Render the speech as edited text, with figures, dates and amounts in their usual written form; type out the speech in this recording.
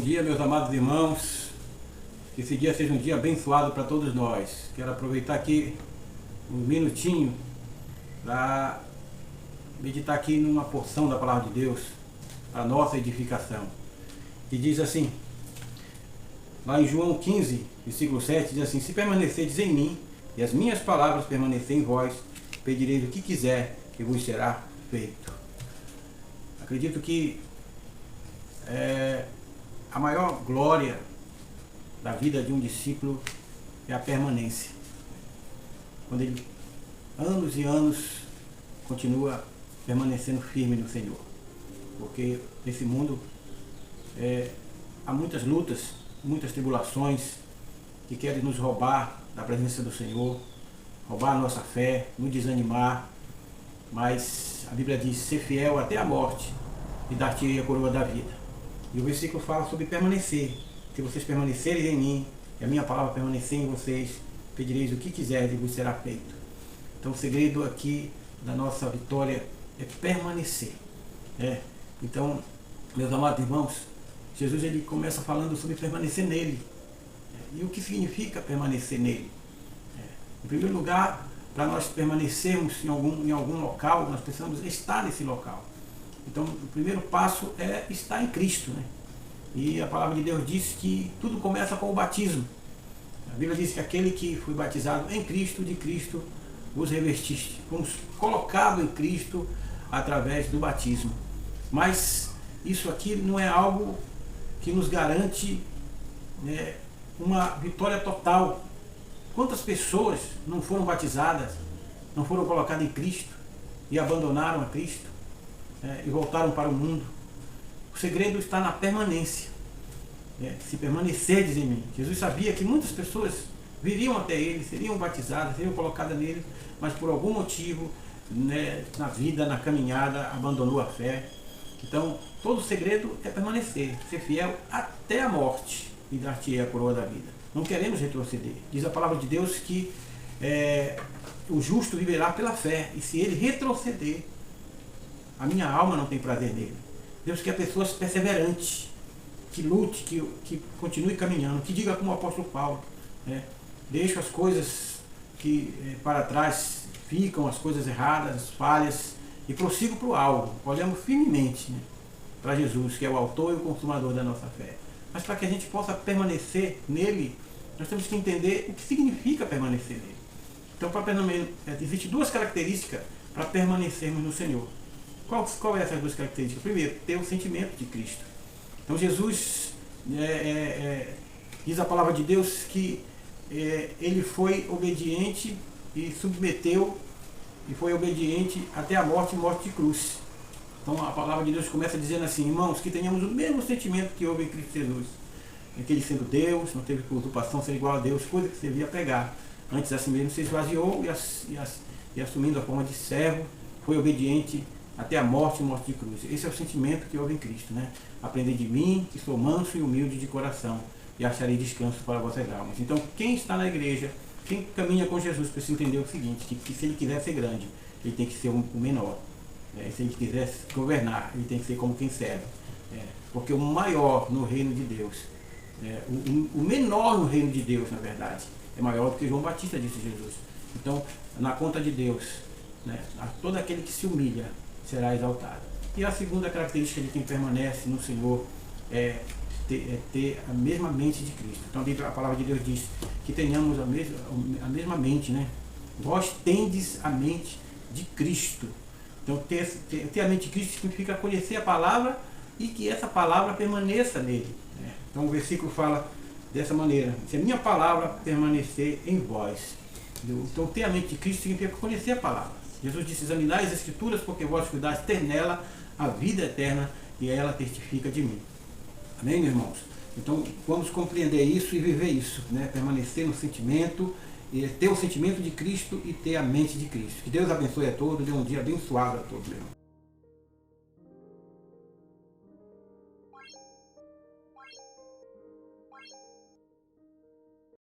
dia, meus amados irmãos. Que esse dia seja um dia abençoado para todos nós. Quero aproveitar aqui um minutinho para meditar aqui numa porção da palavra de Deus, a nossa edificação. Que diz assim, lá em João 15, versículo 7, diz assim: se permanecerdes em mim e as minhas palavras permanecerem em vós, pedireis o que quiser e vos será feito. Acredito que a maior glória da vida de um discípulo é a permanência. Quando ele, anos e anos, continua permanecendo firme no Senhor. Porque nesse mundo há muitas lutas, muitas tribulações que querem nos roubar da presença do Senhor, roubar a nossa fé, nos desanimar. Mas a Bíblia diz: ser fiel até a morte e dar-te-ei a coroa da vida. E o versículo fala sobre permanecer. Se vocês permanecerem em mim e a minha palavra permanecer em vocês, pedireis o que quiserem e vos será feito. Então o segredo aqui da nossa vitória é permanecer. Então, meus amados irmãos, Jesus ele começa falando sobre permanecer nele. E o que significa permanecer nele? Em primeiro lugar, para nós permanecermos em algum local, nós precisamos estar nesse local. Então, o primeiro passo é estar em Cristo, né? E a palavra de Deus diz que tudo começa com o batismo. A Bíblia diz que aquele que foi batizado em Cristo, de Cristo vos revestiste. Fomos colocados em Cristo através do batismo. Mas isso aqui não é algo que nos garante uma vitória total. Quantas pessoas não foram batizadas, não foram colocadas em Cristo e abandonaram a Cristo e voltaram para o mundo? O segredo está na permanência. Se permanecerdes em mim. Jesus sabia que muitas pessoas viriam até ele, seriam batizadas, seriam colocadas nele, mas por algum motivo, na vida, na caminhada, abandonou a fé. Então, todo o segredo é permanecer, ser fiel até a morte e dar-te-ei a coroa da vida. Não queremos retroceder. Diz a palavra de Deus que o justo viverá pela fé, e se ele retroceder, a minha alma não tem prazer nele. Deus quer pessoas perseverantes, que lute, que continue caminhando, que diga como o apóstolo Paulo, deixa as coisas que para trás ficam, as coisas erradas, as falhas, e prossigo para o alvo, olhando firmemente para Jesus, que é o autor e o consumador da nossa fé. Mas para que a gente possa permanecer nele, nós temos que entender o que significa permanecer nele. Então, existem duas características para permanecermos no Senhor. Qual é essas duas características? Primeiro, ter o sentimento de Cristo. Então Jesus, diz a palavra de Deus que ele foi obediente e submeteu, e foi obediente até a morte e morte de cruz. Então a palavra de Deus começa dizendo assim: irmãos, que tenhamos o mesmo sentimento que houve em Cristo Jesus. Que ele, sendo Deus, não teve usurpação, ser igual a Deus, coisa que servia a pegar. Antes assim mesmo se esvaziou e assumindo a forma de servo, foi obediente até a morte e morte de cruz. Esse é o sentimento que houve em Cristo, Aprendei de mim, que sou manso e humilde de coração, e acharei descanso para vossas almas. Então, quem está na igreja, quem caminha com Jesus, precisa entender o seguinte: que se ele quiser ser grande, ele tem que ser o menor. Se ele quiser governar, ele tem que ser como quem serve. Porque o maior no reino de Deus, o menor no reino de Deus, na verdade, é maior do que João Batista, disse Jesus. Então, na conta de Deus, todo aquele que se humilha será exaltado. E a segunda característica de quem permanece no Senhor é ter a mesma mente de Cristo. Então a palavra de Deus diz que tenhamos a mesma mente, Vós tendes a mente de Cristo. Então ter a mente de Cristo significa conhecer a palavra e que essa palavra permaneça nele. Então o versículo fala dessa maneira: se a minha palavra permanecer em vós. Então ter a mente de Cristo significa conhecer a palavra. Jesus disse: examinai as Escrituras, porque vós cuidais ter nela a vida eterna, e ela testifica de mim. Amém, meus irmãos? Então vamos compreender isso e viver isso, permanecer no sentimento, e ter o sentimento de Cristo e ter a mente de Cristo. Que Deus abençoe a todos, dê um dia abençoado a todos, meu irmão.